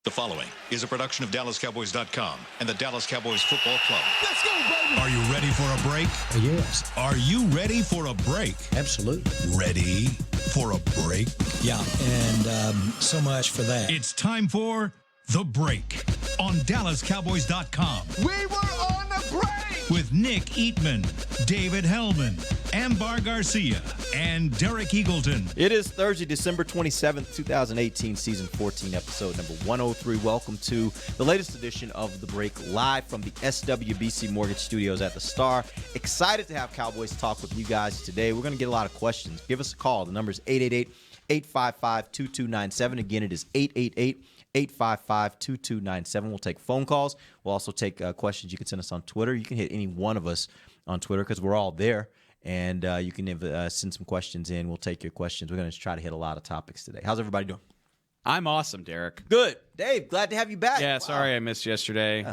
The following is a production of DallasCowboys.com and the Dallas Cowboys Football Club. Let's go, baby! Are you ready for a break? Yes. Are you ready for a break? Absolutely. Ready for a break? Yeah, and so much for that. It's time for The Break on DallasCowboys.com. We were on a break! With Nick Eatman, David Hellman, Ambar Garcia, and Derek Eagleton. It is Thursday, December 27th, 2018, Season 14, Episode number 103. Welcome to the latest edition of The Break, live from the SWBC Mortgage Studios at the Star. Excited to have Cowboys talk with you guys today. We're going to get a lot of questions. Give us a call. The number is 888-855-2297. Again, it is 888-855-2297. We'll take phone calls. We'll also take questions you can send us on Twitter. You can hit any one of us on Twitter because we're all there. And you can send some questions in. We'll take your questions. We're going to try to hit a lot of topics today. How's everybody doing? I'm awesome, Derek. Good. Dave, glad to have you back. Yeah, Wow. sorry I missed yesterday.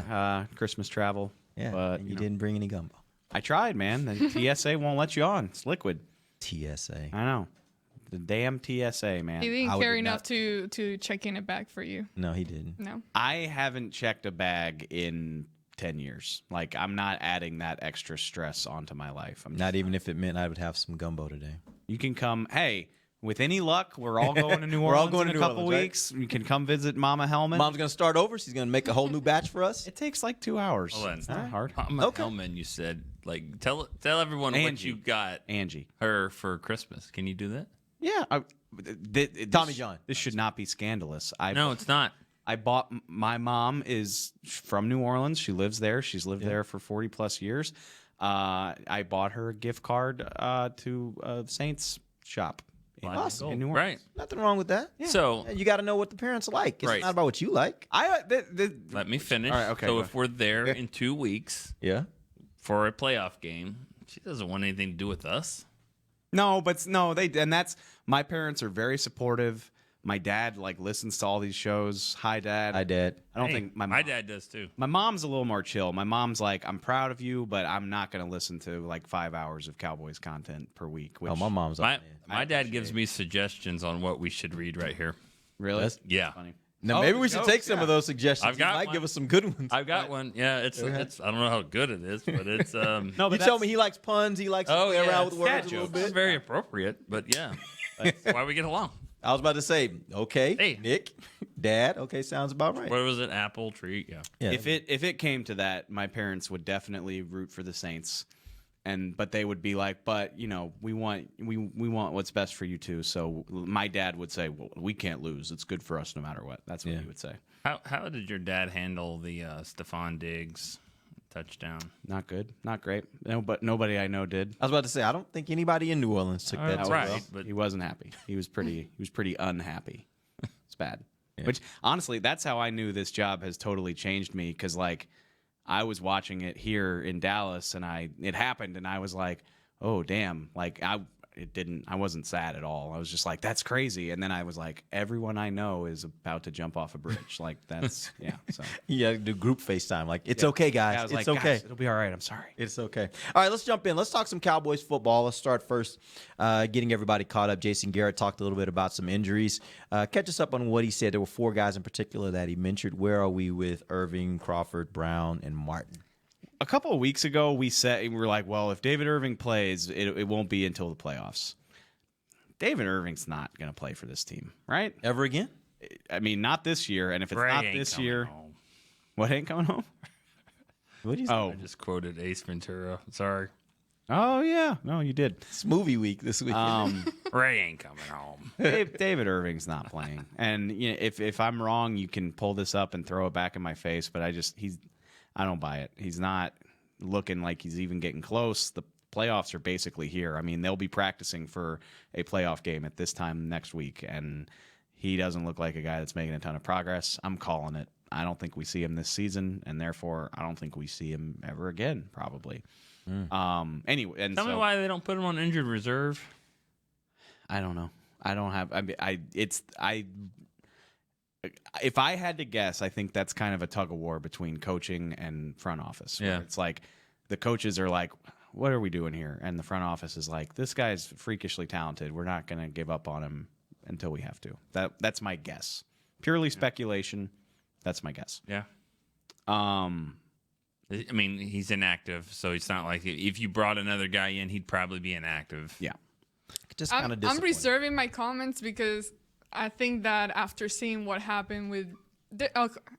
Christmas travel. Yeah, but you didn't bring any gumbo. I tried, man. The TSA won't let you on. It's liquid. TSA. I know. The damn TSA, man. He didn't care enough to check in a bag for you. No, he didn't. No. I haven't checked a bag in 10 years. Like, I'm not adding that extra stress onto my life. Not even if it meant I would have some gumbo today. You can come. Hey, with any luck, we're all going to New We're all Orleans going in to a New couple Orleans, right? weeks. You can come visit Mama Hellman. Mom's going to start over. She's going to make a whole new batch for us. It takes like 2 hours. Hold on. It's not hard. Mama Hellman, you said. Like, tell everyone what Angie. you got Angie. her for Christmas. Can you do that? Yeah. Tommy John. This should not be scandalous. No, it's not. I bought. My mom is from New Orleans. She lives there. She's lived there for 40 plus years. I bought her a gift card to the Saints shop in New Orleans. Right. Nothing wrong with that. Yeah. So You got to know what the parents like. It's Right. not about what you like. let me finish. All right, okay, so go if we're there in 2 weeks Yeah. for a playoff game, she doesn't want anything to do with us. No, but no, that's my parents are very supportive. My dad listens to all these shows. Hi, Dad. Hi, Dad. I don't Hey, think my dad does too. My mom's a little more chill. My mom's like, I'm proud of you, but I'm not going to listen to 5 hours of Cowboys content per week. Which, Oh, my mom's My up there. my dad gives me suggestions on what we should read right here. really? Yeah. Funny. Now, Oh, maybe we should jokes, take some of those suggestions. I've got He might one. give us some good ones. I've got one. Yeah, it's I don't know how good it is, but it's No, You but told me he likes puns. He likes to play around with words dad a little jokes. it's bit. very appropriate, but yeah. That's why we get along. I was about to say, okay, Hey. Nick, Dad, okay, sounds about right. What was it? Apple tree? Yeah. Yeah. If it came to that, my parents would definitely root for the Saints, but they would be like, but we want what's best for you too. So my dad would say, well, we can't lose. It's good for us no matter what. That's what he would say. How did your dad handle the Stephon Diggs touchdown? Not good, not great. No, but nobody I know did. I was about to say, I don't think anybody in New Orleans took that too right. well. But He wasn't happy. He was pretty unhappy. It's bad. Which honestly, that's how I knew this job has totally changed me. Because I was watching it here in Dallas, and it happened, and I was like, oh damn! I wasn't sad at all. I was just like, that's crazy. And then I was like, everyone I know is about to jump off a bridge. That's So Yeah, do group FaceTime. It's okay, guys. yeah, I was it's like, okay. guys, it'll be all right. I'm sorry. It's okay. All right, let's jump in. Let's talk some Cowboys football. Let's start first getting everybody caught up. Jason Garrett talked a little bit about some injuries. Catch us up on what he said. There were 4 guys in particular that he mentioned. Where are we with Irving, Crawford, Brown, and Martin? A couple of weeks ago, we were like, well, if David Irving plays, it won't be until the playoffs. David Irving's not going to play for this team, right? Ever again? I mean, not this year. And if it's Ray not ain't this coming year, home. what ain't coming home? What do you say? Oh, I just quoted Ace Ventura. Sorry. oh yeah, no, you did. It's movie week this week. Ray ain't coming home. David Irving's not playing. And if I'm wrong, you can pull this up and throw it back in my face. But I don't buy it. He's not looking like he's even getting close. The playoffs are basically here. I mean, they'll be practicing for a playoff game at this time next week, and he doesn't look like a guy that's making a ton of progress. I'm calling it. I don't think we see him this season, and therefore I don't think we see him ever again, probably. Anyway, and Tell me why they don't put him on injured reserve. I don't know. I don't have. If I had to guess, I think that's kind of a tug of war between coaching and front office. Yeah. It's like the coaches are like, what are we doing here? And the front office is like, this guy's freakishly talented. We're not going to give up on him until we have to. That's my guess. Purely speculation, That's my guess. Yeah. Um, I mean, he's inactive, so it's not like if you brought another guy in, he'd probably be inactive. yeah. Just kind of I'm disappointed. reserving my comments because I think that after seeing what happened with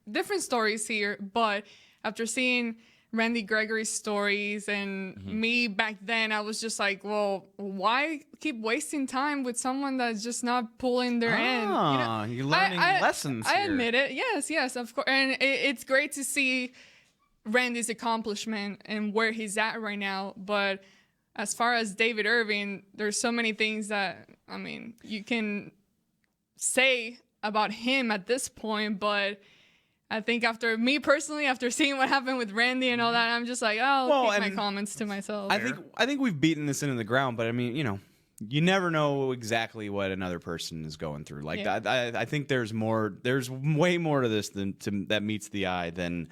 different stories here, but after seeing Randy Gregory's stories and me back then, I was just like, well, why keep wasting time with someone that's just not pulling their end? You're learning lessons I here. admit it. Yes, of course. And it's great to see Randy's accomplishment and where he's at right now. But as far as David Irving, there's so many things that, I mean, you can say about him at this point, but I think after seeing what happened with Randy and all that, I'm just like, I'll keep my comments to myself. I think we've beaten this into the ground, but I mean, you never know exactly what another person is going through. Like I think there's way more to this that meets the eye than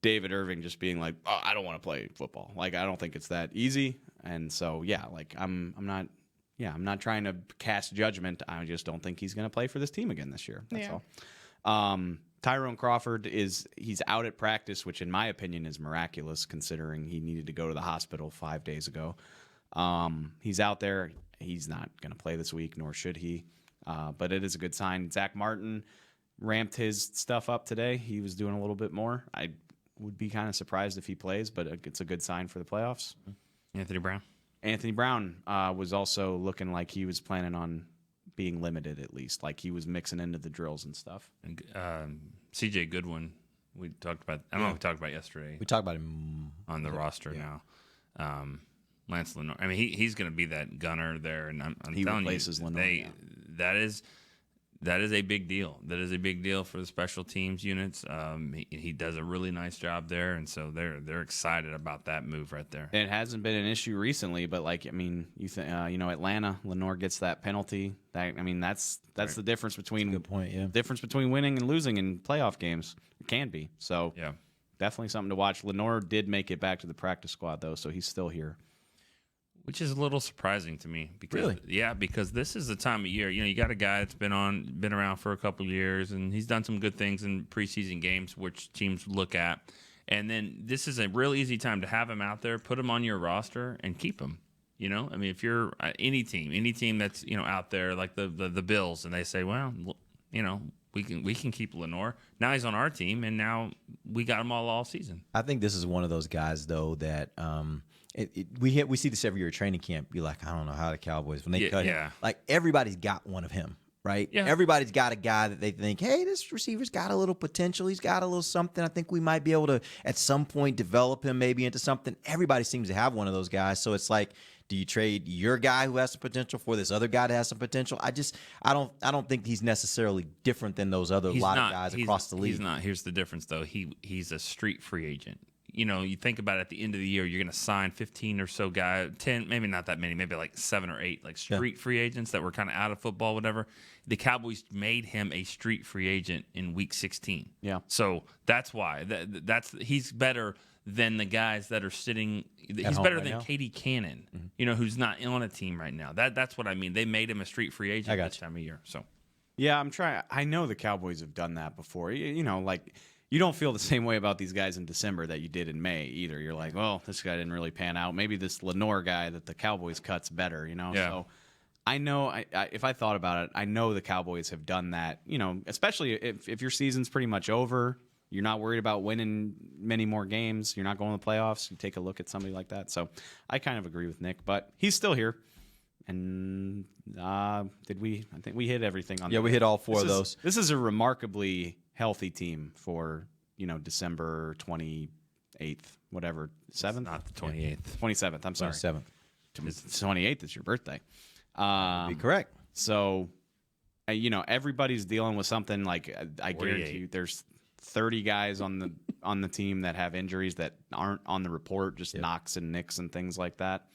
David Irving just being like, oh, I don't want to play football. Like, I don't think it's that easy. And so, yeah, like I'm not trying to cast judgment. I just don't think he's going to play for this team again this year. That's all. Tyrone Crawford he's out at practice, which in my opinion is miraculous considering he needed to go to the hospital 5 days ago. He's out there. He's not going to play this week, nor should he. But it is a good sign. Zach Martin ramped his stuff up today. He was doing a little bit more. I would be kind of surprised if he plays, but it's a good sign for the playoffs. Anthony Brown was also looking like he was planning on being limited at least, like he was mixing into the drills and stuff. And, CJ Goodwin, we talked about. I don't know if we talked about yesterday. We talked about him on the roster now. Lance Lenore. I mean, he's going to be that gunner there, and I'm he telling replaces you, Lenore, that is a big deal. That is a big deal for the special teams units. He does a really nice job there, and so they're excited about that move right there. It hasn't been an issue recently, but like I mean, Atlanta, Lenore gets that penalty. That's Right. the difference between Good point, yeah. difference between winning and losing in playoff games. It can be. So Yeah. definitely something to watch. Lenore did make it back to the practice squad though, so he's still here. Which is a little surprising to me because Really? because this is the time of year. You got a guy that's been around for a couple of years, and he's done some good things in preseason games, which teams look at. And then this is a real easy time to have him out there, put him on your roster, and keep him. I mean, if you're any team that's out there like the Bills, and they say, well, we can keep Lenore. Now he's on our team, and now we got him all season. I think this is one of those guys though that. We see this every year at training camp. Be like, I don't know how the Cowboys when they cut him. Like everybody's got one of him, right? Yeah. Everybody's got a guy that they think, hey, this receiver's got a little potential. He's got a little something. I think we might be able to at some point develop him maybe into something. Everybody seems to have one of those guys. So it's like, do you trade your guy who has some potential for this other guy that has some potential? I don't think he's necessarily different than those other of guys across the league. He's not. Here's the difference though. He's a street free agent. You think about it, at the end of the year, you're going to sign 15 or so guys, 10, maybe not that many, maybe like 7 or 8, like street free agents that were kind of out of football, whatever. The Cowboys made him a street free agent in week 16. Yeah. So that's why. He's better than the guys that are sitting. He's home better right than now? Katie Cannon, who's not on a team right now. That's what I mean. They made him a street free agent this time of year. So. Yeah, I'm trying. I know the Cowboys have done that before. Like. You don't feel the same way about these guys in December that you did in May either. You're like, well, this guy didn't really pan out. Maybe this Lenore guy that the Cowboys cut's better, Yeah. So I know if I thought about it, I know the Cowboys have done that, especially if your season's pretty much over. You're not worried about winning many more games. You're not going to the playoffs. You take a look at somebody like that. So I kind of agree with Nick, but he's still here. And I think we hit everything on. Yeah, we hit all four of those. This is a remarkably healthy team for December 28th, whatever, 7th, Not the 28th. 27th. I'm sorry, 27th. 28th is your birthday. Be correct. So, everybody's dealing with something. Like I guarantee you, there's 30 guys on the team that have injuries that aren't on the report, just knocks and nicks and things like that.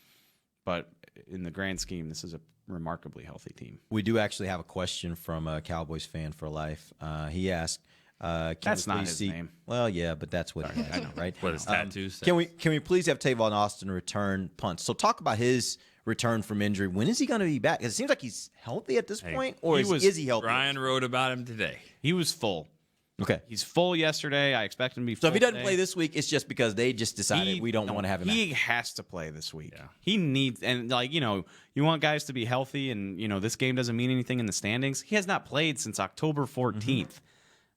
But in the grand scheme, this is a remarkably healthy team. We do actually have a question from a Cowboys fan for life. He asked, That's not his name. Well, yeah, but that's what he has, right? What his tattoo says. Can we please have Tavon Austin return punts? So talk about his return from injury. When is he going to be back? 'Cause it seems like he's healthy at this point, or is he healthy? Ryan wrote about him today. He was full. Okay. He's full yesterday. I expect him to be full So if he doesn't today. play this week, it's just because they just decided we don't want to have him He out. has to play this week. Yeah. He needs, and you want guys to be healthy, and this game doesn't mean anything in the standings. He has not played since October 14th.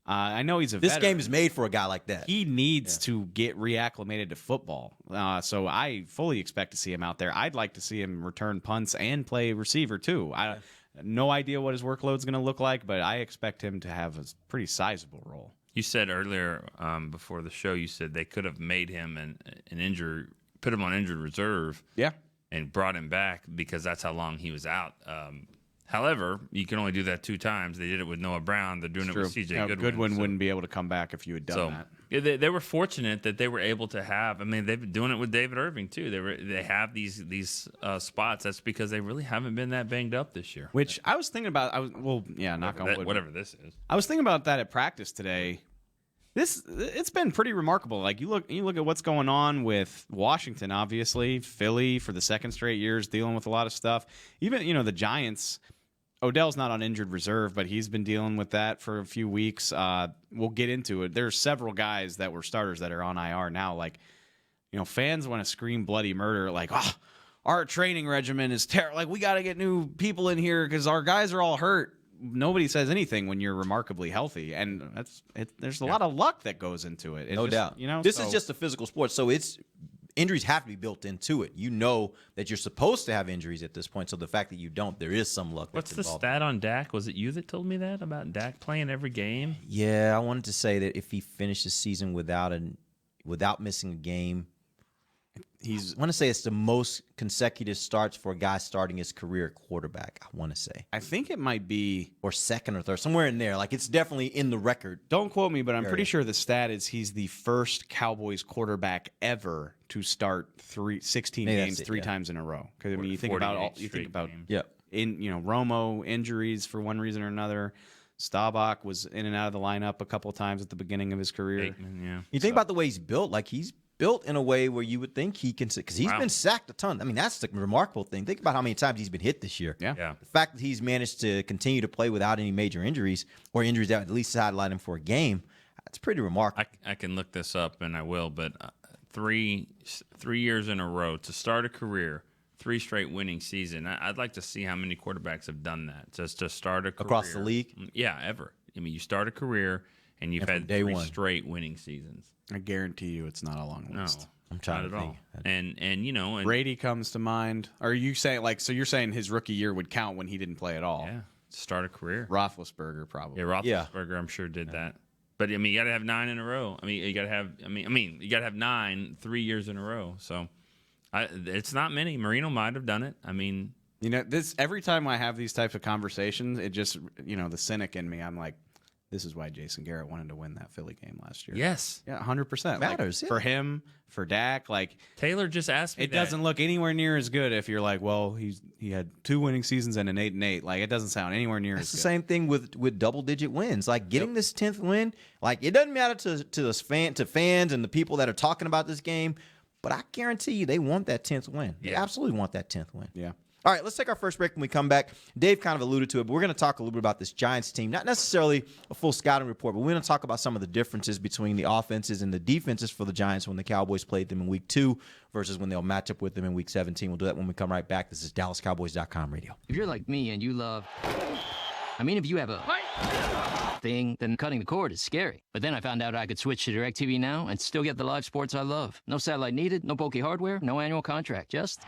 I know he's a This veteran. game is made for a guy like that. He needs to get reacclimated to football. So I fully expect to see him out there. I'd like to see him return punts and play receiver too. I no idea what his workload's going to look like, but I expect him to have a pretty sizable role. You said earlier before the show, you said they could have made him an injured, put him on injured reserve, Yeah. and brought him back because that's how long he was out. However, you can only do that 2 times. They did it with Noah Brown. They're doing it with CJ Goodwin. Goodwin so- wouldn't be able to come back if you had done So that. yeah, they were fortunate that they were able to have. I mean, they've been doing it with David Irving too. They have these spots. That's because they really haven't been that banged up this year. Which I was thinking about. Knock on wood. Whatever this is. I was thinking about that at practice today. It's been pretty remarkable. Like you look at what's going on with Washington, obviously, Philly for the second straight years dealing with a lot of stuff. Even the Giants. Odell's not on injured reserve, but he's been dealing with that for a few weeks. We'll get into it. There's several guys that were starters that are on IR now. Like, fans want to scream bloody murder. Like, our training regimen is terrible. Like, we got to get new people in here because our guys are all hurt. Nobody says anything when you're remarkably healthy, and there's a lot of luck that goes into it. It's No just, doubt. This is just a physical sport, so injuries have to be built into it. You know that you're supposed to have injuries at this point, so the fact that you don't, there is some luck. What's the involved. stat on Dak? Was it you that told me that about Dak playing every game? Yeah, I wanted to say that if he finished the season without missing a game, I want to say it's the most consecutive starts for a guy starting his career at quarterback. I want to say, I think it might be, or second or third, somewhere in there. Like it's definitely in the record. don't quote me, but I'm pretty sure the stat is he's the first Cowboys quarterback ever to start 16 Maybe games that's it, three yeah. times in a row. Because you think about 48 games. Yeah. Romo injuries for one reason or another. Staubach was in and out of the lineup a couple times at the beginning of his career. Aikman, yeah. You think about the way he's built, like he's built in a way where you would think he can, because he's been sacked a ton. I mean, that's the remarkable thing. Think about how many times he's been hit this year. Yeah. Yeah. The fact that he's managed to continue to play without any major injuries or injuries that at least sideline him for a game, that's pretty remarkable. I can look this up, and I will, but 3 years in a row to start a career, 3 straight winning season. I'd like to see how many quarterbacks have done that, just to start a career. Across the league? Yeah, ever. I mean, you start a career, and you've from had day 3 one. straight winning seasons. I guarantee you it's not a long No, list. I'm trying not to at think. all. And Brady comes to mind. Are you saying so you're saying his rookie year would count when he didn't play at all? yeah, start a career. Roethlisberger probably. Yeah, Roethlisberger, I'm sure did that. But I mean, you got to have 9 in a row. I mean, you got to have. You got to have 9 3 years in a row. So, it's not many. Marino might have done it. I mean, This every time I have these types of conversations, it just the cynic in me. I'm like, this is why Jason Garrett wanted to win that Philly game last year. yes. Yeah, 100%. Matters, yeah. For him, for Dak. Like Taylor just asked me. it doesn't look anywhere near as good if you're like, well, he had 2 winning seasons and an 8-8. Like it doesn't sound anywhere near It's as the good. same thing with double-digit wins. Like getting this 10th win, like it doesn't matter to fans and the people that are talking about this game, but I guarantee you they want that 10th win. They absolutely want that 10th win. Yeah. All right, let's take our first break. When we come back, Dave kind of alluded to it, but we're going to talk a little bit about this Giants team. Not necessarily a full scouting report, but we're going to talk about some of the differences between the offenses and the defenses for the Giants when the Cowboys played them in Week 2 versus when they'll match up with them in Week 17. We'll do that when we come right back. This is DallasCowboys.com radio. If you're like me and you love... if you have a thing, then cutting the cord is scary. But then I found out I could switch to DirecTV Now and still get the live sports I love. No satellite needed, no bulky hardware, no annual contract, just...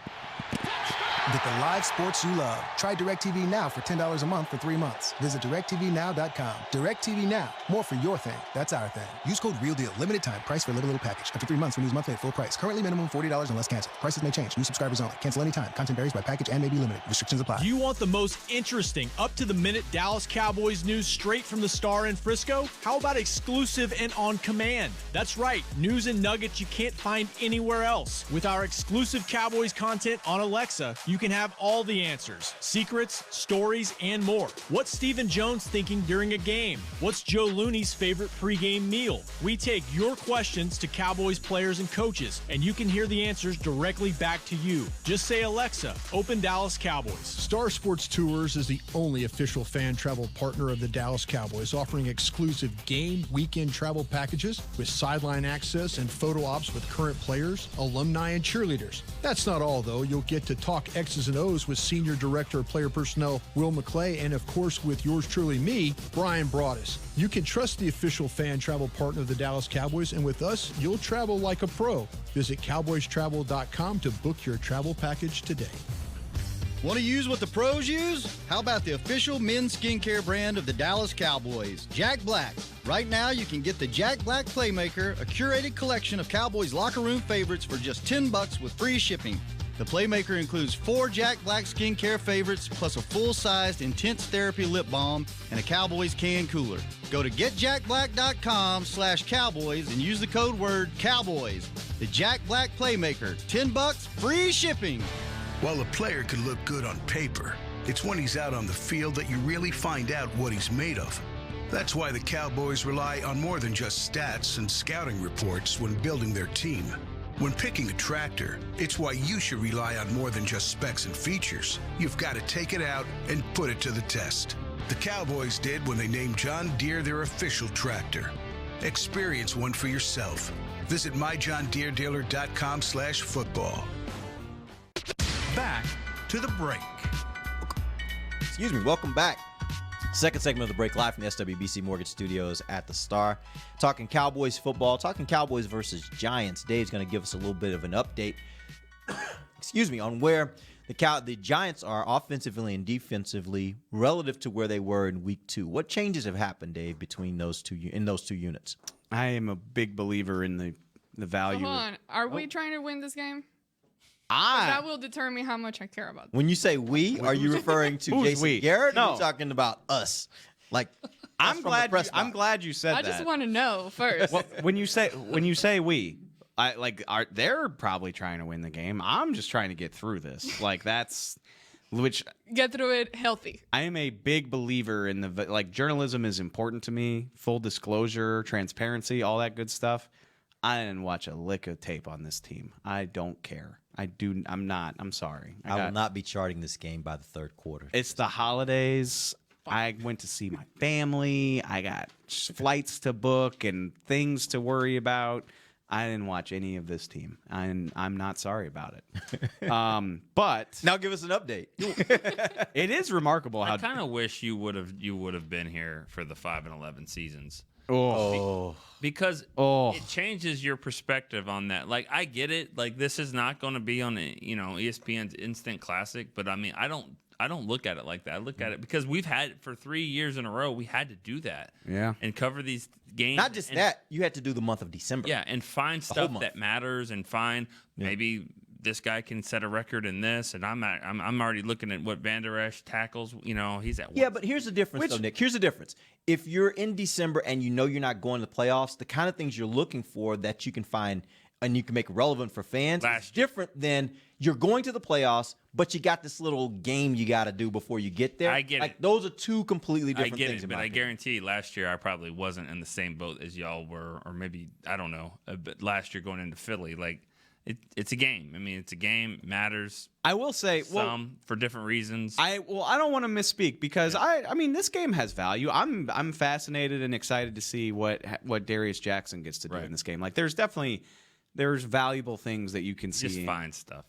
Get the live sports you love. Try DirecTV Now for $10 a month for 3 months. Visit DirecTVNow.com. DirecTV Now. More for your thing. That's our thing. Use code REALDEAL. Limited time. Price for a little package. After 3 months, renews monthly at full price. Currently minimum $40 unless canceled. Prices may change. New subscribers only. Cancel anytime. Content varies by package and may be limited. Restrictions apply. Do you want the most interesting, up-to-the-minute Dallas Cowboys news straight from the Star in Frisco? How about exclusive and on command? That's right. News and nuggets you can't find anywhere else. With our exclusive Cowboys content on Alexa, You can have all the answers, secrets, stories, and more. What's Stephen Jones thinking during a game? What's Joe Looney's favorite pregame meal? We take your questions to Cowboys players and coaches, and you can hear the answers directly back to you. Just say, Alexa, open Dallas Cowboys. Star Sports Tours is the only official fan travel partner of the Dallas Cowboys, offering exclusive game weekend travel packages with sideline access and photo ops with current players, alumni, and cheerleaders. That's not all, though. You'll get to talk X's and O's with Senior Director of Player Personnel Will McClay, and of course with yours truly, me, Brian Broaddus. You can trust the official fan travel partner of the Dallas Cowboys, and with us, you'll travel like a pro. Visit cowboystravel.com to book your travel package today. Want to use what the pros use? How about the official men's skincare brand of the Dallas Cowboys, Jack Black? Right now, you can get the Jack Black Playmaker, a curated collection of Cowboys locker room favorites for just $10 with free shipping. The Playmaker includes 4 Jack Black skincare favorites, plus a full-sized Intense Therapy lip balm and a Cowboys can cooler. Go to getjackblack.com/Cowboys and use the code word Cowboys. The Jack Black Playmaker, $10, free shipping. While a player can look good on paper, it's when he's out on the field that you really find out what he's made of. That's why the Cowboys rely on more than just stats and scouting reports when building their team. When picking a tractor, it's why you should rely on more than just specs and features. You've got to take it out and put it to the test. The Cowboys did when they named John Deere their official tractor. Experience one for yourself. Visit myjohndeeredealer.com/football. Back to the break. Excuse me, welcome back. Second segment of the break, live from the SWBC Mortgage Studios at the Star. Talking Cowboys football, talking Cowboys versus Giants. Dave's going to give us a little bit of an update, excuse me, on where the Giants are offensively and defensively relative to where they were in week 2. What changes have happened, Dave, between those two units? I am a big believer in the value. Hold on. Are we trying to win this game? That will determine how much I care about this. When you say we, are you referring to Jason Garrett? No. Or are you talking about us? Like, I'm glad you said that. I just want to know first. Well, when you say we, they're probably trying to win the game. I'm just trying to get through this. Get through it healthy. I am a big believer in journalism is important to me. Full disclosure, transparency, all that good stuff. I didn't watch a lick of tape on this team. I don't care. I'm not. I'm sorry. I will not be charting this game by the third quarter. It's the holidays. I went to see my family. I got flights to book and things to worry about. I didn't watch any of this team, and I'm not sorry about it. But now give us an update. It is remarkable how I kind of wish you would have been here for the 5-11 seasons. Because it changes your perspective on that. Like, I get it. Like, this is not going to be on ESPN's Instant Classic, but I mean, I don't look at it like that. I look at it because we've had for 3 years in a row. We had to do that, and cover these games. Not just that, you had to do the month of December, and find stuff that matters, and find maybe this guy can set a record in this, and I'm already looking at what Van Der Esch tackles. He's at but here's the difference, though, Nick. Here's the difference. If you're in December and you know you're not going to the playoffs, the kind of things you're looking for that you can find and you can make relevant for fans is different than you're going to the playoffs, but you got this little game you got to do before you get there. I get it. Those are two completely different things. I get it, but I guarantee last year I probably wasn't in the same boat as y'all were, or maybe, I don't know, but last year going into Philly, it's a game. I mean, it's a game. It matters. I will say, for different reasons. I don't want to misspeak because I mean, this game has value. I'm fascinated and excited to see what Darius Jackson gets to do in this game. Like, there's valuable things that you can see. Just find stuff.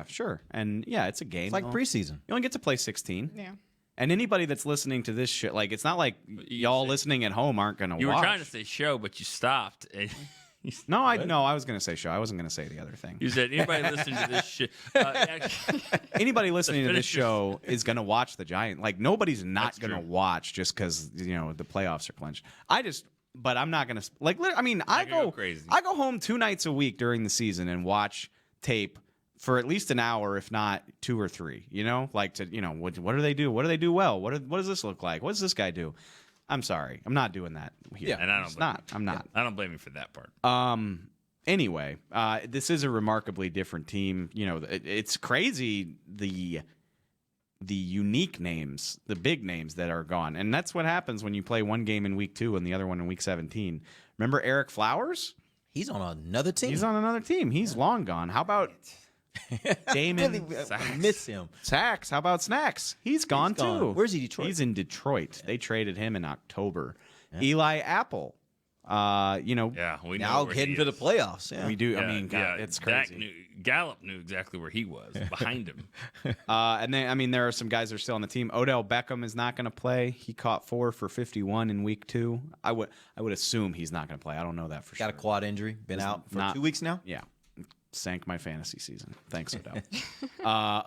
Sure, and it's a game. It's like preseason. You only get to play 16. Yeah. And anybody that's listening to this shit, it's not like y'all listening at home aren't going to watch. You were trying to say show, but you stopped. No, I was going to say show. I wasn't going to say the other thing. You said anybody listening to this shit. Anybody listening to this show is going to watch the Giants. Like, nobody's not going to watch just because the playoffs are clinched. But I'm not going to I go crazy. I go home 2 nights a week during the season and watch tape for at least an hour, if not 2 or 3. What do they do? What do they do well? What does this look like? What does this guy do? I'm sorry, I'm not doing that here. Yeah, and I don't. I'm not. I don't blame you for that part. Anyway, this is a remarkably different team. You know, it's crazy the unique names, the big names that are gone. And that's what happens when you play one game in week 2 and the other one in week 17. Remember Eric Flowers? He's on another team. He's long gone. How about Damon? I miss him. Sacks. How about Snacks? He's gone too. Where's he? Detroit? He's in Detroit. They traded him in October. Yeah. Eli Apple. we know now heading to the playoffs. Yeah. We do. I mean, God, it's crazy. Gallup knew exactly where he was behind him. And then, I mean, there are some guys that are still on the team. Odell Beckham is not going to play. He caught 4 for 51 in week 2. I would assume he's not going to play. I don't know that for sure. Got a quad injury. Been out for 2 weeks now. Yeah. Sank my fantasy season. Thanks, Odell.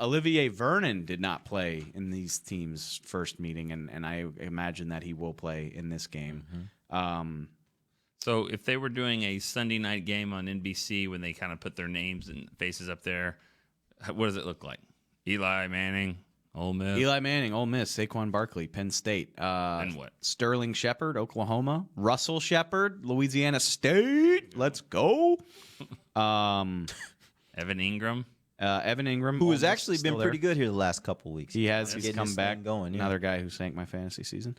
Olivier Vernon did not play in these teams' first meeting, and I imagine that he will play in this game. Mm-hmm. So if they were doing a Sunday night game on NBC when they kind of put their names and faces up there, what does it look like? Eli Manning, Ole Miss. Saquon Barkley, Penn State. And what? Sterling Shepard, Oklahoma. Russell Shepard, Louisiana State. Let's go. Evan Engram. Who has actually been pretty good here the last couple of weeks. He has. He's come back. Going. Yeah. Another guy who sank my fantasy season.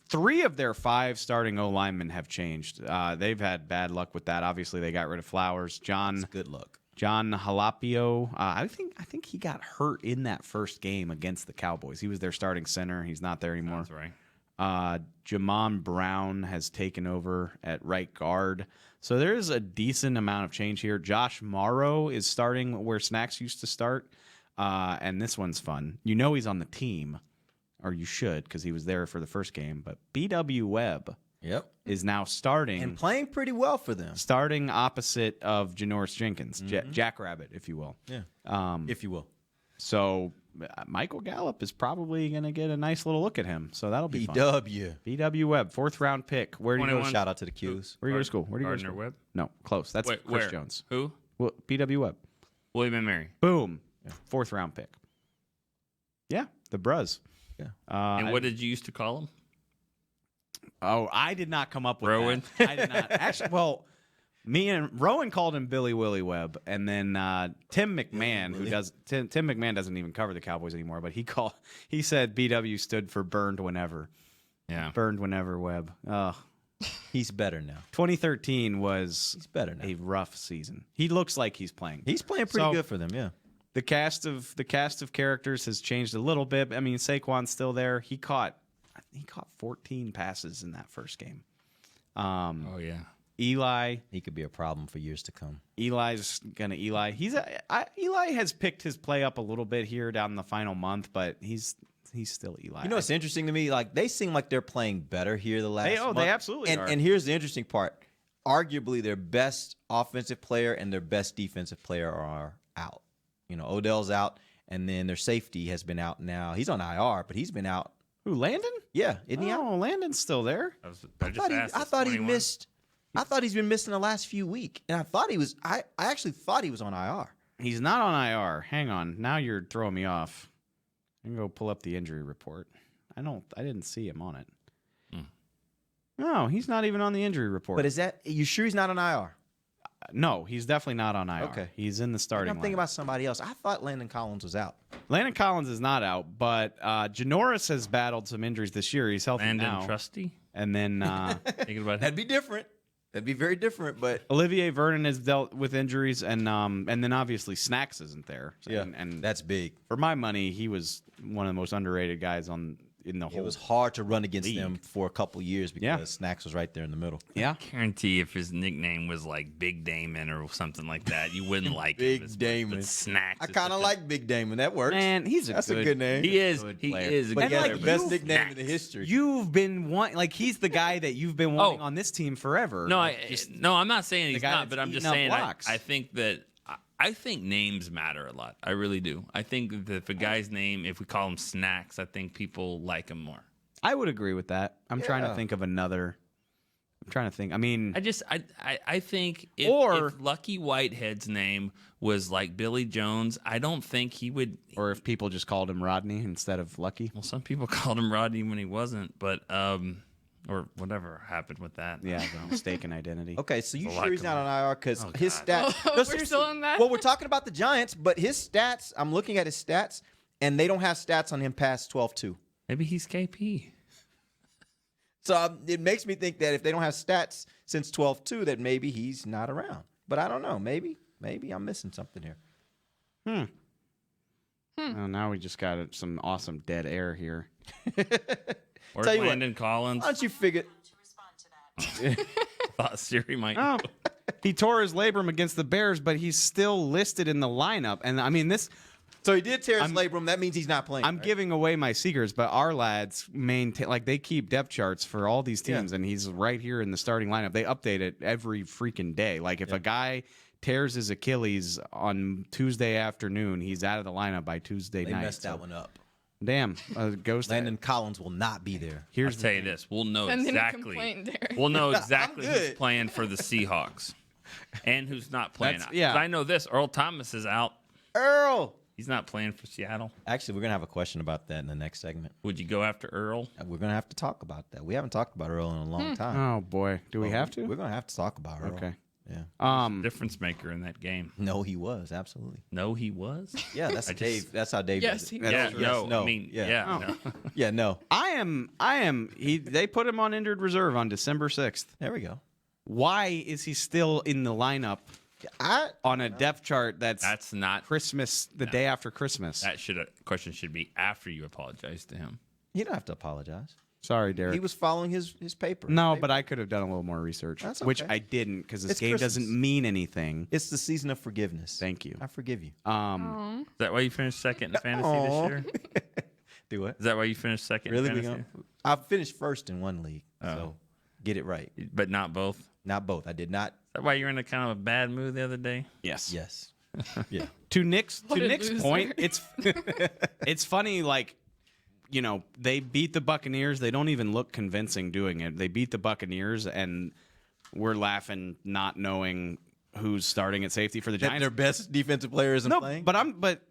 3 of their 5 starting O-linemen have changed. They've had bad luck with that. Obviously, they got rid of Flowers. That's good luck. John Halapio. I think he got hurt in that first game against the Cowboys. He was their starting center. He's not there anymore. That's right. Jamon Brown has taken over at right guard. So there's a decent amount of change here. Josh Morrow is starting where Snacks used to start. And this one's fun. You know he's on the team, or you should, because he was there for the first game. But B.W. Webb is now starting. And playing pretty well for them. Starting opposite of Janoris Jenkins, Jackrabbit, if you will. Yeah, if you will. So Michael Gallup is probably going to get a nice little look at him. So that'll be fun. BW Webb, 4th round pick. Where do you go? Shout out to the Qs. Where do you go to school? Where do you go to Gardner school? Webb? No, close. That's Chris where? Jones. Who? Well, BW Webb. William and Mary. Boom. 4th round pick. Yeah, the Bruz. Yeah. And what did you used to call him? Oh, I did not come up with Rowan? that. I did not. Actually, well, me and Rowan called him Billy Willie Webb, and then Tim McMahon, Tim McMahon doesn't even cover the Cowboys anymore, but he said BW stood for burned whenever. Yeah. Burned whenever Webb. He's better now. 2013 was better now. A rough season. He looks like he's playing. He's playing pretty good for them, yeah. The cast of characters has changed a little bit. I mean, Saquon's still there. He caught 14 passes in that first game. Oh yeah. Eli, he could be a problem for years to come. Eli has picked his play up a little bit here down the final month, but he's still Eli. You know what's interesting to me? Like, they seem like they're playing better here the last month. They absolutely are. And here's the interesting part. Arguably, their best offensive player and their best defensive player are out. You know, Odell's out, and then their safety has been out now. He's on IR, but he's been out. Who, Landon? Yeah, isn't he out? Oh, Landon's still there. I thought he missed. I thought he's been missing the last few weeks, and I thought he was. I actually thought he was on IR. He's not on IR. Hang on. Now you're throwing me off. I can go pull up the injury report. I didn't see him on it. No, he's not even on the injury report. But you sure he's not on IR? No, he's definitely not on IR. Okay. He's in the starting I'm thinking about somebody else. I thought Landon Collins was out. Landon Collins is not out, but Janoris has battled some injuries this year. He's healthy now. Landon Trusty? And then thinking about that'd be different. That'd be very different, but Olivier Vernon has dealt with injuries, and then obviously Snacks isn't there. Yeah, and that's big. For my money, he was one of the most underrated guys in the whole. It was hard to run against league. them for a couple years because Snacks was right there in the middle. Yeah, I guarantee if his nickname was like Big Damon or something like that, you wouldn't like Big him. Damon. Snacks. I kind of like Big Damon. That works. Man, that's a good name. He is. He is. But he has like, the best nickname in the history. You've been wanting, he's the guy that you've been wanting on this team forever. No, I'm not saying he's not, but I'm just saying blocks. I think names matter a lot. I really do. I think that if a guy's name, if we call him Snacks, I think people like him more. I would agree with that. I'm trying to think of another. I'm trying to think. I mean, I think if Lucky Whitehead's name was like Billy Jones, I don't think he would. Or if people just called him Rodney instead of Lucky. Well, some people called him Rodney when he wasn't, but or whatever happened with that. Yeah, the mistaken identity. Okay, so you It's a sure lot he's not going on IR because his stats. Oh, No, we're seriously. still on that? Well, we're talking about the Giants, but his stats. I'm looking at his stats, and they don't have stats on him past 12-2. Maybe he's KP. So it makes me think that if they don't have stats since 12-2, that maybe he's not around. But I don't know. Maybe I'm missing something here. Oh, now we just got some awesome dead air here. Or Tell you what, Landon Collins. Why don't you figure? Thought Siri might. Oh, he tore his labrum against the Bears, but he's still listed in the lineup. And I mean, this. So he did tear his labrum. That means he's not playing. I'm giving away my secrets, but our lads maintain they keep depth charts for all these teams, and he's right here in the starting lineup. They update it every freaking day. Like if a guy tears his Achilles on Tuesday afternoon, he's out of the lineup by Tuesday night. They messed that one up. Damn, ghost. Landon Collins will not be there. I'll tell you this: we'll know Send in a exactly. complaint, Derek. We'll know exactly I'm who's good. playing for the Seahawks and who's not playing. That's- yeah. 'Cause I know this: Earl Thomas is out. Earl. He's not playing for Seattle. Actually, we're gonna have a question about that in the next segment. Would you go after Earl? We're gonna have to talk about that. We haven't talked about Earl in a long time. Oh boy, do we have to? We're gonna have to talk about Earl. Okay. Yeah. Difference maker in that game. No, he was absolutely. No, he was. Yeah, that's Dave. That's how Dave. Yes, does he it. was. Yeah, Yes, no. I mean, yeah. No. Yeah, no. I am. They put him on injured reserve on December 6th. There we go. Why is he still in the lineup on a depth chart That's not. Christmas, the day after Christmas? That question should be after you apologize to him. You don't have to apologize. Sorry, Derek. He was following his paper. No, but I could have done a little more research, That's which okay. I didn't because this It's game Christmas. doesn't mean anything. It's the season of forgiveness. Thank you. I forgive you. Is that why you finished second in fantasy Aw. this year? Do what? Is that why you finished second Really? in We fantasy? I finished first in one league. So get it right. But not both? Is Not both. I did not. that why you were in a kind of a bad mood the other day? Yes. Yes. Yeah. To Nick's What a Nick's loser. point, it's funny. Like, you know, they beat the Buccaneers. They don't even look convincing doing it. They beat the Buccaneers, and we're laughing, not knowing who's starting at safety for the That Giants. their best defensive player isn't playing? But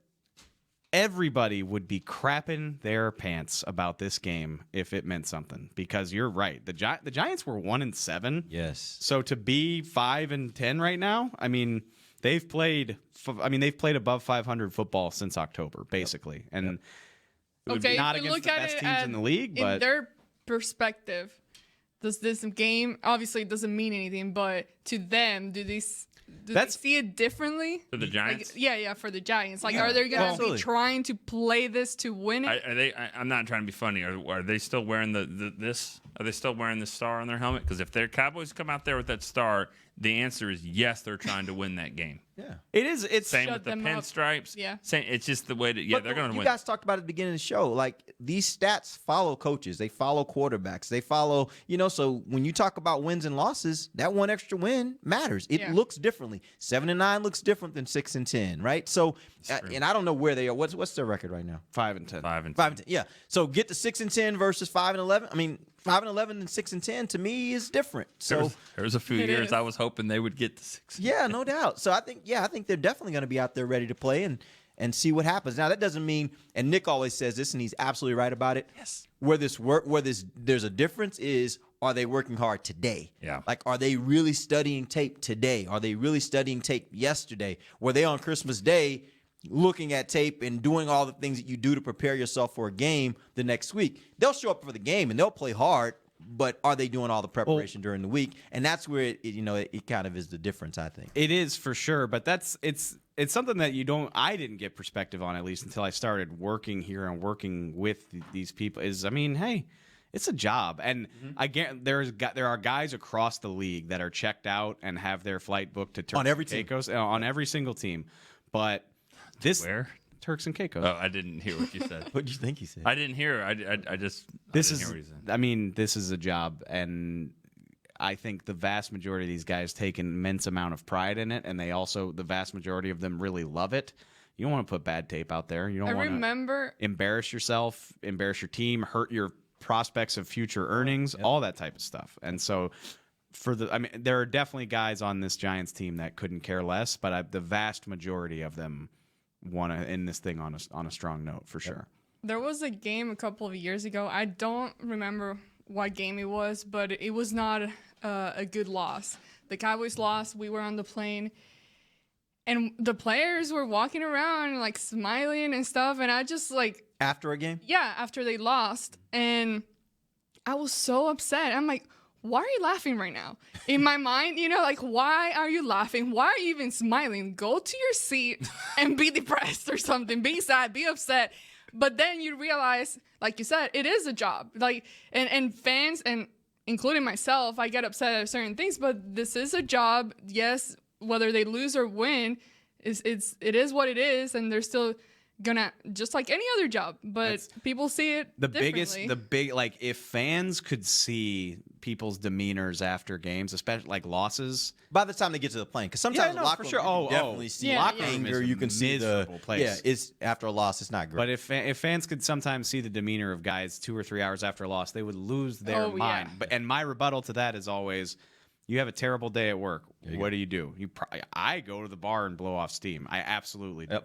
everybody would be crapping their pants about this game if it meant something, because you're right. The Giants were 1-7. Yes. So to be 5-10 right now, I mean, they've played above 500 football since October, basically, and it would be Okay, not if you against look the at best it teams in the league, in but their perspective, does this game obviously it doesn't mean anything, but to them, do they see it differently? For the Giants? Like, yeah, for the Giants. Like, Yeah, are they going to absolutely. be trying to play this to win it? Are they? I'm not trying to be funny. Are they still wearing this? Are they still wearing the star on their helmet? Because if their Cowboys come out there with that star, the answer is yes. They're trying to win that game. Yeah. it is. It's Same Shut with the them up. pinstripes. Yeah. Same. It's just the way that But they're going to you win. guys talked about at the beginning of the show. Like, these stats follow coaches. They follow quarterbacks. They follow, so when you talk about wins and losses, that one extra win matters. It Yeah. looks differently. 7-9 looks different than 6-10, right? So, and I don't know where they are. What's their record right now? 5-10. 5-10. Yeah. So get to 6-10 versus 5-11. I mean, 5-11 and 6-10 to me is different. So There was a few It years is. I was hoping they would get to 6. yeah, no doubt. So I think they're definitely going to be out there ready to play and see what happens. Now that doesn't mean, and Nick always says this, and he's absolutely right about it. Yes. Where there's a difference is, are they working hard today? Yeah. Like, are they really studying tape today? Are they really studying tape yesterday? Were they on Christmas Day looking at tape and doing all the things that you do to prepare yourself for a game the next week? They'll show up for the game and they'll play hard, but are they doing all the preparation during the week? And that's where it kind of is the difference, I think. It is for sure, but it's something that I didn't get perspective on, at least until I started working here and working with these people. Hey, it's a job, and again, there are guys across the league that are checked out and have their flight booked to Turks On every and team. Caicos, on every single team. But this Where? Turks and Caicos. Oh, I didn't hear what you said. What did you think he said? I didn't hear. I just. This I didn't is, hear what he said. I mean, this is a job, and I think the vast majority of these guys take an immense amount of pride in it, and the vast majority of them really love it. You don't want to put bad tape out there. You don't I want remember to embarrass yourself, embarrass your team, hurt your prospects of future earnings, all that type of stuff. And so there are definitely guys on this Giants team that couldn't care less, but the vast majority of them want to end this thing on a strong note for sure. there was a game a couple of years ago. I don't remember what game it was, but it was not a good loss. The Cowboys lost. We were on the plane, and the players were walking around like smiling and stuff, and I just like after a game. Yeah, after they lost, and I was so upset. I'm like, why are you laughing right now? In my mind, like, why are you laughing? Why are you even smiling? Go to your seat and be depressed or something. Be sad, be upset. But then you realize, like you said, it is a job. Like, and fans, and including myself, I get upset at certain things, but this is a job. Yes, whether they lose or win, it is what it is, and they're still gonna, just like any other job, but people see it differently. Like, if fans could see people's demeanors after games, especially like losses, by the time they get to the plane, because sometimes the locker room, you can definitely see anger. You can see the place. It's after a loss, it's not great. But if fans could sometimes see the demeanor of guys 2 or 3 hours after a loss, they would lose their mind. And my rebuttal to that is always, you have a terrible day at work. What do? I go to the bar and blow off steam. I absolutely do.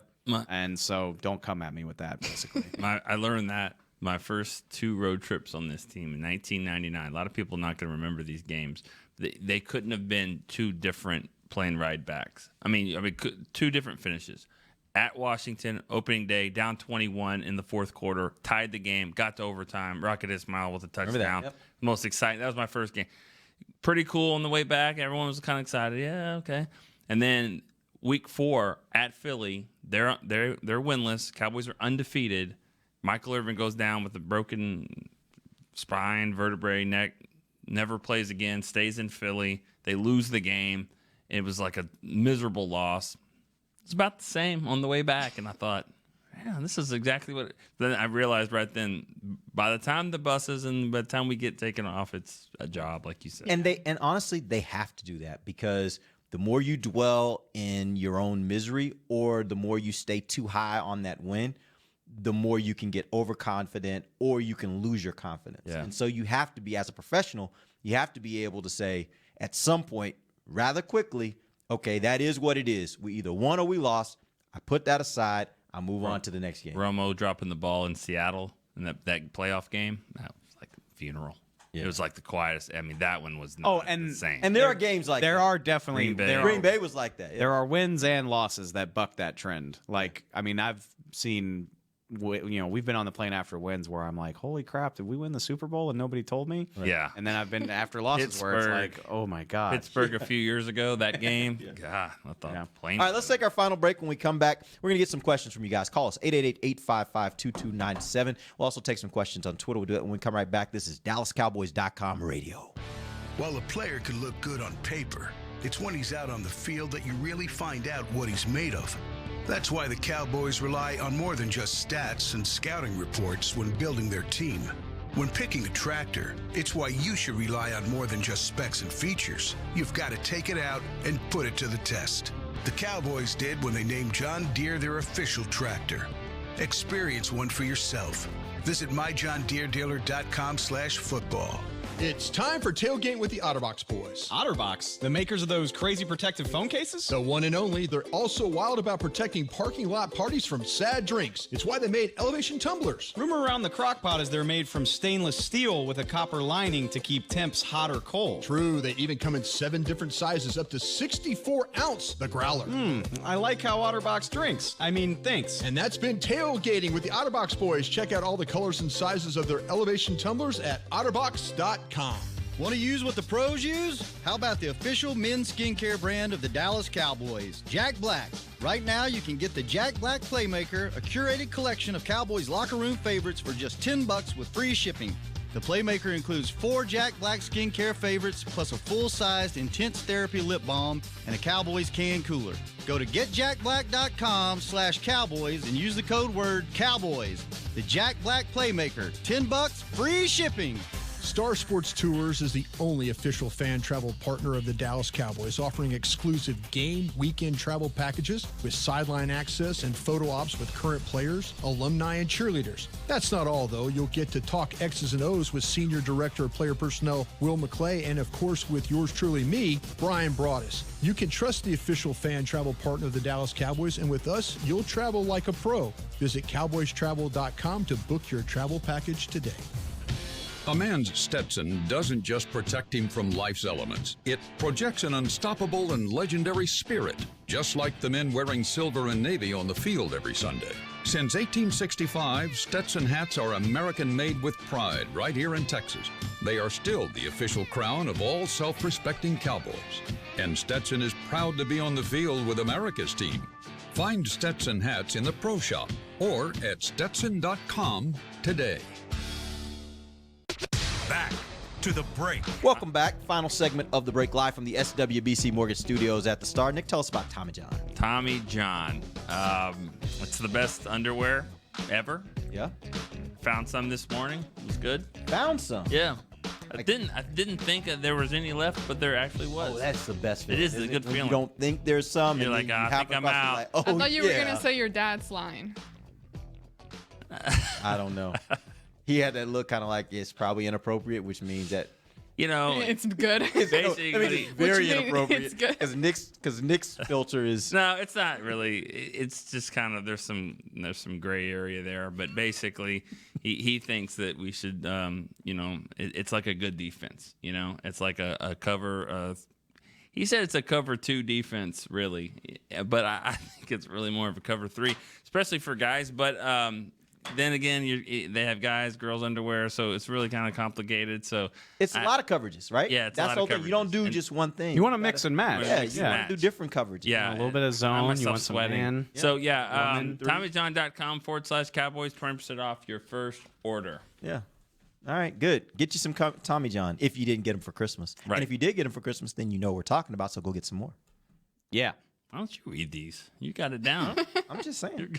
And so don't come at me with that, basically. I learned that my first 2 road trips on this team in 1999. A lot of people are not going to remember these games. They couldn't have been 2 different plane ride backs. I mean, 2 different finishes. At Washington, opening day, down 21 in the 4th quarter, tied the game, got to overtime, Rocket Ismail with a touchdown. Most exciting. That was my first game. Pretty cool on the way back. Everyone was kind of excited. Yeah, okay. And then week 4 at Philly, they're winless. Cowboys are undefeated. Michael Irvin goes down with a broken spine, vertebrae, neck, never plays again, stays in Philly. They lose the game. It was like a miserable loss. It's about the same on the way back, and I thought, yeah, this is exactly what. Then I realized right then, by the time the buses and by the time we get taken off, it's a job, like you said. And honestly, they have to do that, because the more you dwell in your own misery, or the more you stay too high on that win, the more you can get overconfident, or you can lose your confidence. Yeah. And so you have to be, as a professional, you have to be able to say at some point, rather quickly, okay, that is what it is. We either won or we lost. I put that aside. I move on to the next game. Romo dropping the ball in Seattle in that playoff game, that was like a funeral. Yeah. It was like the quietest. I mean, that one was not insane. And there are games like there that. Are definitely Green Bay was like that. Yeah. There are wins and losses that buck that trend. Like, I mean, I've seen, we've been on the plane after wins where I'm like, holy crap, did we win the Super Bowl and nobody told me? Yeah. And then I've been after losses where it's like, oh my God. Pittsburgh a few years ago, that game. God, I thought plane. All right, let's take our final break. When we come back, we're going to get some questions from you guys. Call us 888-855-2297. We'll also take some questions on Twitter. We'll do it when we come right back. This is DallasCowboys.com radio. While a player could look good on paper, it's when he's out on the field that you really find out what he's made of. That's why the Cowboys rely on more than just stats and scouting reports when building their team. When picking a tractor, it's why you should rely on more than just specs and features. You've got to take it out and put it to the test. The Cowboys did when they named John Deere their official tractor. Experience one for yourself. Visit myjohndeeredealer.com/football. It's time for Tailgate with the OtterBox boys. OtterBox? The makers of those crazy protective phone cases? The one and only. They're also wild about protecting parking lot parties from sad drinks. It's why they made elevation tumblers. Rumor around the crock pot is they're made from stainless steel with a copper lining to keep temps hot or cold. True. They even come in 7 different sizes, up to 64 ounce, the growler. I like how OtterBox drinks. I mean, thanks. And that's been Tailgating with the OtterBox boys. Check out all the colors and sizes of their elevation tumblers at otterbox.com. Want to use what the pros use? How about the official men's skincare brand of the Dallas Cowboys, Jack Black? Right now, you can get the Jack Black Playmaker, a curated collection of Cowboys locker room favorites for just $10 with free shipping. The Playmaker includes 4 Jack Black skincare favorites, plus a full-sized Intense Therapy lip balm and a Cowboys can cooler. Go to getjackblack.com/Cowboys and use the code word Cowboys. The Jack Black Playmaker, $10, free shipping. Star Sports Tours is the only official fan travel partner of the Dallas Cowboys, offering exclusive game weekend travel packages with sideline access and photo ops with current players, alumni, and cheerleaders. That's not all, though. You'll get to talk X's and O's with Senior Director of Player Personnel Will McClay, and of course with yours truly, me, Brian Broaddus. You can trust the official fan travel partner of the Dallas Cowboys, and with us, you'll travel like a pro. Visit cowboystravel.com to book your travel package today. A man's Stetson doesn't just protect him from life's elements. It projects an unstoppable and legendary spirit, just like the men wearing silver and navy on the field every Sunday. Since 1865, Stetson hats are American-made with pride right here in Texas. They are still the official crown of all self-respecting Cowboys. And Stetson is proud to be on the field with America's team. Find Stetson hats in the Pro Shop or at Stetson.com today. Back to the break. Welcome back. Final segment of the break, live from the SWBC Mortgage Studios at the Star. Nick, tell us about Tommy John. Tommy John. It's the best underwear ever. Yeah. Found some this morning. It was good. Found some? Yeah. I didn't think there was any left, but there actually was. Oh, that's the best feeling. It is a good When feeling. you don't think there's some. You're and like, you I think I'm out. like, oh, I thought you were yeah. gonna say your dad's lying. I don't know. He had that look kind of like it's probably inappropriate, which means that It's good. Basically, it's very Which means inappropriate it's good. because Nick's filter is No, it's not really. It's just kind of there's some gray area there, but basically, he thinks that we should, it's like a good defense. It's like a cover. He said it's a cover 2 defense, really, but I think it's really more of a cover 3, especially for guys. But then again, they have guys, girls underwear, so it's really kind of complicated. So it's a lot of coverages, right? Yeah, it's that's a lot the of whole thing. You don't do coverages. just one thing. You want to mix and match. Yeah, you want to do different coverages. Yeah, a little bit of I zone. You myself want some sweating. man. So yeah, woman. TommyJohn.com/Cowboys, 20% off your first order. Yeah. All right, good. Get you some Tommy John if you didn't get them for Christmas. Right. And if you did get them for Christmas, then you know what we're talking about, so go get some more. Yeah. Why don't you read these? You got it down. I'm just saying.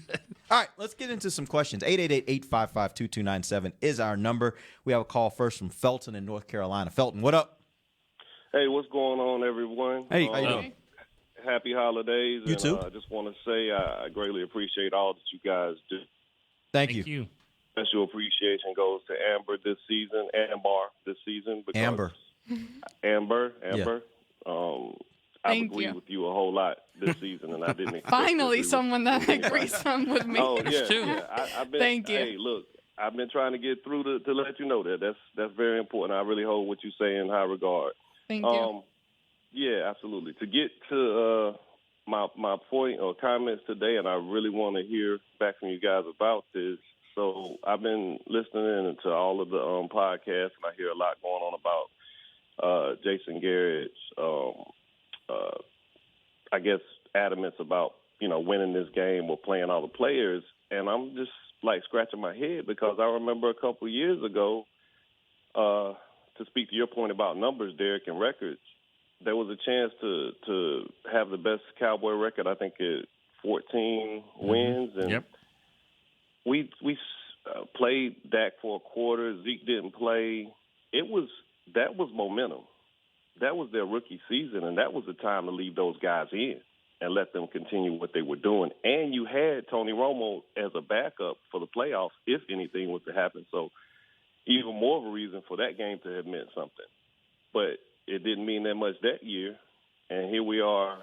All right, let's get into some questions. 888-855-2297 is our number. We have a call first from Felton in North Carolina. Felton, what up? Hey, what's going on, everyone? Hey, how you doing? Happy holidays. You too. I just want to say I greatly appreciate all that you guys do. Thank you. Special appreciation goes to Amber this season, Amber this season. Because Amber. Amber. I Thank agree you. with you a whole lot this season, and I didn't expect Finally, to someone that agrees with me. Oh, yeah. I've been, Thank you. Hey, look, I've been trying to get through to let you know that. That's very important. I really hold what you say in high regard. Thank you. Yeah, absolutely. To get to my point or comments today, and I really want to hear back from you guys about this. So I've been listening to all of the podcasts, and I hear a lot going on about Jason Garrett's, I guess, adamance about, winning this game or playing all the players. And I'm just, scratching my head because I remember a couple of years ago, to speak to your point about numbers, Derek, and records, there was a chance to have the best Cowboy record, I think, at 14 wins. And we played Dak for a quarter. Zeke didn't play. That was momentum. That was their rookie season, and that was the time to leave those guys in and let them continue what they were doing. And you had Tony Romo as a backup for the playoffs if anything was to happen. So even more of a reason for that game to have meant something. But it didn't mean that much that year, and here we are,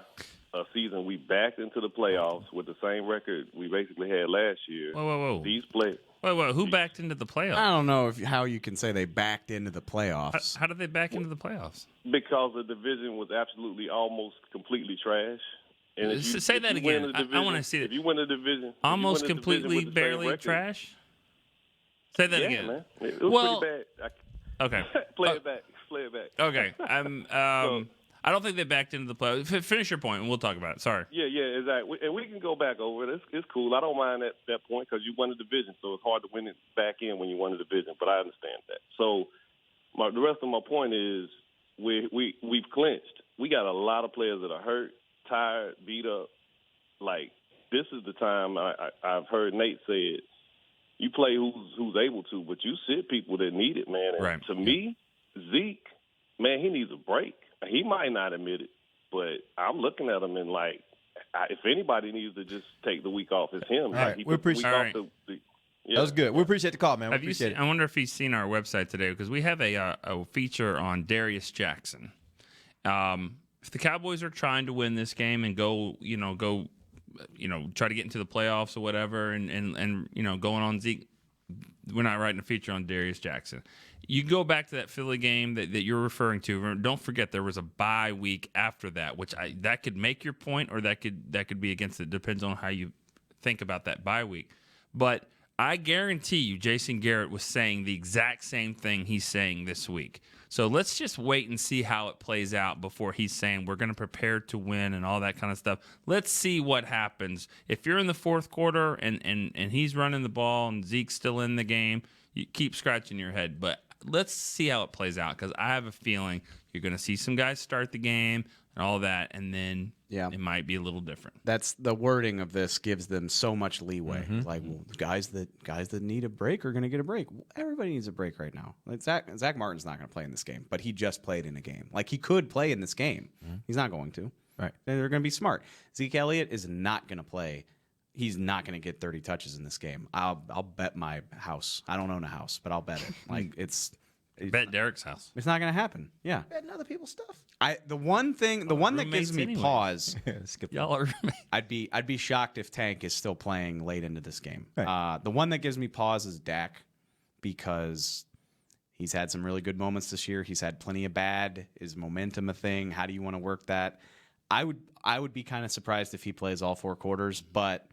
a season we backed into the playoffs with the same record we basically had last year. Whoa. These players. Wait. Who backed into the playoffs? I don't know how you can say they backed into the playoffs. How did they back into the playoffs? Because the division was absolutely almost completely trash. And if you, say if that you win again. the division, I want to see it. If you win the division, Almost if you win the division completely, with the same barely record, trash? Say that yeah, again. Man. It was pretty bad. Okay. Play it back. Okay. I don't think they backed into the playoffs. Finish your point, and we'll talk about it. Sorry. Yeah, exactly. And we can go back over it. It's cool. I don't mind that point because you won the division, so it's hard to win it back in when you won the division. But I understand that. So the rest of my point is we've clinched. We got a lot of players that are hurt, tired, beat up. This is the time I've heard Nate say it. You play who's able to, but you sit people that need it, man. And right. To me, Zeke, man, he needs a break. He might not admit it, but I'm looking at him and if anybody needs to just take the week off, it's him. All right. We appreciate it. That was good. We appreciate the call, man. Have you seen, I wonder if he's seen our website today because we have a feature on Darius Jackson. If the Cowboys are trying to win this game and go try to get into the playoffs or whatever, and going on Zeke, we're not writing a feature on Darius Jackson. You go back to that Philly game that you're referring to. Don't forget there was a bye week after that, which that could make your point, or that could be against it. Depends on how you think about that bye week. But I guarantee you, Jason Garrett was saying the exact same thing he's saying this week. So let's just wait and see how it plays out before he's saying we're going to prepare to win and all that kind of stuff. Let's see what happens. If you're in the fourth quarter and he's running the ball and Zeke's still in the game, you keep scratching your head. But let's see how it plays out, because I have a feeling you're going to see some guys start the game and all that, and then it might be a little different. That's the wording of this gives them so much leeway. Like, well, guys that need a break are going to get a break. Everybody needs a break right now. Like Zach Martin's not going to play in this game, but he just played in a game. Like, he could play in this game. He's not going to. Right. They're going to be smart. Zeke Elliott is not going to play. He's not going to get 30 touches in this game. I'll bet my house. I don't own a house, but I'll bet it. Like, bet Derek's house. It's not going to happen. Yeah. Betting other people's stuff. The one that gives me pause. Y'all are. I'd be shocked if Tank is still playing late into this game. Right. The one that gives me pause is Dak, because he's had some really good moments this year. He's had plenty of bad. Is momentum a thing? How do you want to work that? I would be kind of surprised if he plays all 4 quarters, but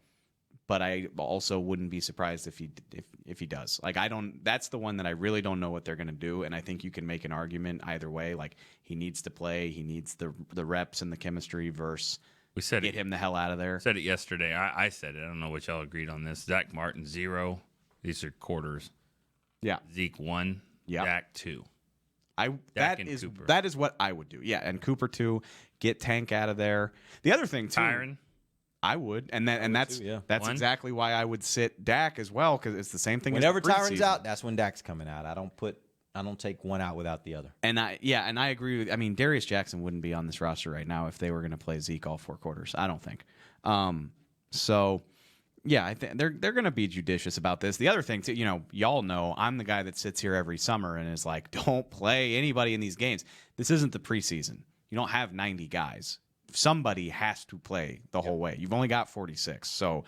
I also wouldn't be surprised if he does. Like, that's the one that I really don't know what they're going to do, and I think you can make an argument either way. Like, he needs to play, he needs the reps and the chemistry versus get him the hell out of there. Said it yesterday. I said it. I don't know what y'all agreed on this. Zach Martin 0. These are quarters. Yeah. Zeke 1. Yeah. Dak 2. That is what I would do. Yeah, and Cooper 2. Get Tank out of there. The other thing too. Tyron. I would, that's exactly why I would sit Dak as well, because it's the same thing. Whenever as the Tyron's out, that's when Dak's coming out. I don't take one out without the other. And I agree with. I mean, Darius Jackson wouldn't be on this roster right now if they were going to play Zeke all 4 quarters. I don't think. So, yeah, I think they're going to be judicious about this. The other thing too, y'all know I'm the guy that sits here every summer and is like, don't play anybody in these games. This isn't the preseason. You don't have 90 guys. Somebody has to play the whole way. You've only got 46. So,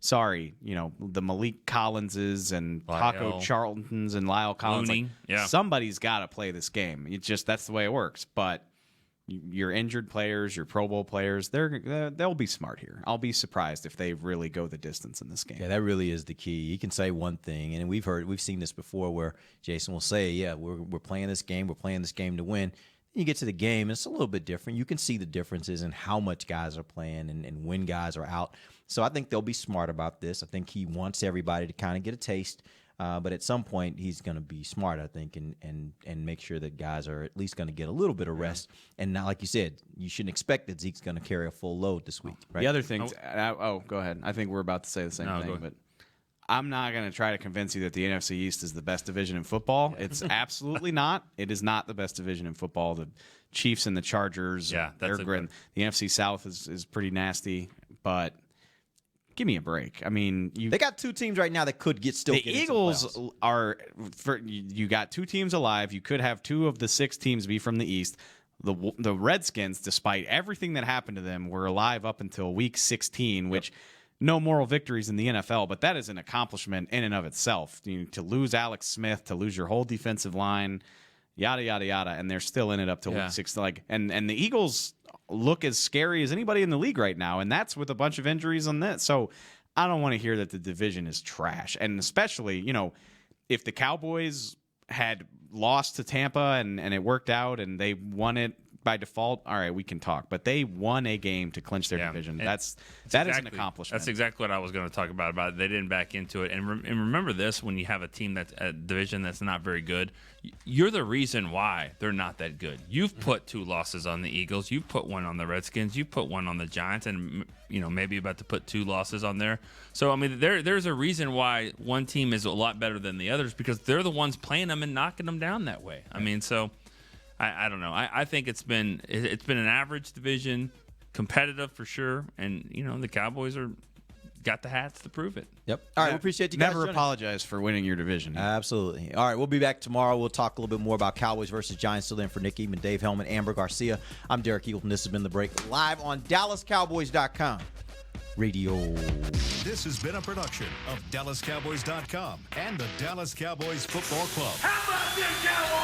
sorry, the Malik Collinses and Taco Charltons and Lyle Collins. Looney, somebody's got to play this game. That's the way it works. But your injured players, your Pro Bowl players, they'll be smart here. I'll be surprised if they really go the distance in this game. Yeah, that really is the key. You can say one thing, and we've seen this before, where Jason will say, "Yeah, we're playing this game. We're playing this game to win." You get to the game, and it's a little bit different. You can see the differences in how much guys are playing and when guys are out. So I think they'll be smart about this. I think he wants everybody to kind of get a taste. But at some point, he's going to be smart, I think, and make sure that guys are at least going to get a little bit of rest. And not, like you said, you shouldn't expect that Zeke's going to carry a full load this week. Right? The other thing, go ahead. I think we're about to say the same thing, but I'm not going to try to convince you that the NFC East is the best division in football. It's absolutely not. It is not the best division in football. The Chiefs and the Chargers, they're great. The NFC South is pretty nasty, but give me a break. I mean, they got 2 teams right now that could get The Eagles are you got 2 teams alive. You could have 2 of the 6 teams be from the East. The Redskins, despite everything that happened to them, were alive up until week 16, which no moral victories in the NFL, but that is an accomplishment in and of itself. To lose Alex Smith, to lose your whole defensive line, yada yada yada, and they're still in it up to week 6. And the Eagles look as scary as anybody in the league right now, and that's with a bunch of injuries on this. So I don't want to hear that the division is trash, and especially if the Cowboys had lost to Tampa and it worked out and they won it by default, all right, we can talk. But they won a game to clinch their division. That is an accomplishment. That's exactly what I was going to talk about. They didn't back into it. And remember this, when you have a team that's a division that's not very good, you're the reason why they're not that good. You've put 2 losses on the Eagles. You've put 1 on the Redskins. You've put 1 on the Giants, and maybe about to put 2 losses on there. So, I mean, there's a reason why one team is a lot better than the others, because they're the ones playing them and knocking them down that way. I mean, so I don't know. I think it's been an average division, competitive for sure, and the Cowboys got the hats to prove it. Yep. All right, we appreciate you guys. Never apologize for winning your division. Absolutely. All right, we'll be back tomorrow. We'll talk a little bit more about Cowboys versus Giants. Still in for Nick Eatman, Dave Hellman, Amber Garcia. I'm Derek Eagleton. This has been The Break, live on DallasCowboys.com radio. This has been a production of DallasCowboys.com and the Dallas Cowboys Football Club. Cowboys!